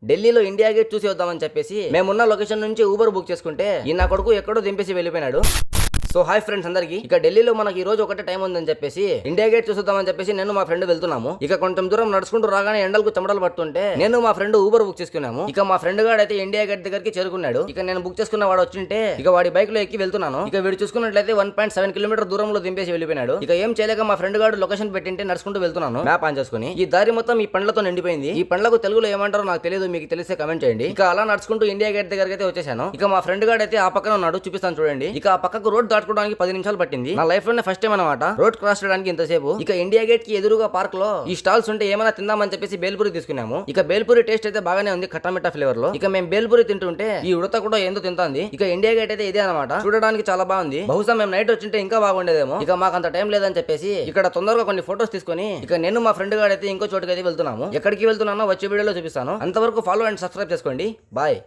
ఢిల్లీలో India gate చూసి వద్దామని చెప్పేసి మేమున్న లొకేషన్ నుంచి ఊబర్ బుక్ చేసుకుంటే ఈ నా కొడుకు ఎక్కడో దింపేసి వెళ్ళిపోయినాడు. సో హాయ్ ఫ్రెండ్స్ అందరికి, ఇక ఢిల్లీలో మనకి ఈ రోజు ఒకటే టైం ఉందని చెప్పేసి ఇండియా గేట్ చూద్దామని చెప్పేసి నేను మా ఫ్రెండ్ వెళ్తున్నాము. ఇక కొంచెం దూరం నడుచుకుంటూ రాగానే ఎండలకు చెమటలు పడుతుంటే నేను మా ఫ్రెండ్ ఊబర్ బుక్ చేసుకున్నాము. ఇక మా ఫ్రెండ్ గాడు అయితే ఇండియా గేట్ దగ్గరికి చేరుకున్నాడు. ఇక నేను బుక్ చేసుకున్న వాడు వచ్చింటే ఇక వాడి బైక్ లో ఎక్కి వెళ్తున్నాను. ఇక వీడు చూసుకున్నట్లయితే 1.7 కిలోమీటర్ దూరంలో దింపేసి వెళ్ళిపోయినాడు. ఇక ఏం చేయలేక మా ఫ్రెండ్ గాడు లొకేషన్ పెట్టింటే నడుచుకుంటూ వెళ్తున్నాను మ్యాప్ ఆన్ చేసుకుని. ఈ దారి మొత్తం ఈ పండ్లతో నిండిపోయింది. ఈ పండ్లకు తెలుగులో ఏమంటారో నాకు తెలియదు, మీకు తెలిస్తే కమెంట్ చేయండి. ఇక అలా నడుచుకుంటూ ఇండియా గేట్ దగ్గరికి అయితే వచ్చేసాను. ఇక మా ఫ్రెండ్ గాడు అయితే ఆ పక్కన ఉన్నాడు, చూపిస్తాను చూడండి. ఇక ఆ పక్కకు రోడ్ దాటుకోవడానికి 10 నిమిషాలు పట్టింది. నా లైఫ్ లోనే ఫస్ట్ టైం అనమాట రోడ్ క్రాస్ చేయడానికి ఇంతసేపు. ఇక ఇండియా గేట్ కి ఎదురుగా పార్క్ లో ఈ స్టాల్స్ ఉంటే ఏమైనా తిందామని చెప్పేసి బేల్పూరి తీసుకున్నాము. ఇక బేల్పూరి టేస్ట్ అయితే బాగానే ఉంది, ఖట్టమిట్టా ఫ్లేవర్ లో. ఇక మేము బేల్పూరి తింటుంటే ఈ ఉడత కూడా ఏందో తింటుంది. ఇక ఇండియా గేట్ అయితే ఇదే అనమాట, చూడడానికి చాలా బాగుంది. బహుశా మేము నైట్ వచ్చింటే ఇంకా బాగుండేదేమో. ఇక మాకు అంత టైం లేదని చెప్పేసి ఇక్కడ తొందరగా కొన్ని ఫోటోస్ తీసుకొని ఇక నేను మా ఫ్రెండ్ గారు అయితే ఇంకో చోటుకి అయితే వెళ్తున్నాము. ఎక్కడికి వెళ్తున్నానో వచ్చే వీడియోలో చూపిస్తాను. అంతవరకు ఫాలో అండ్ సబ్స్క్రైబ్ చేసుకోండి. బాయ్.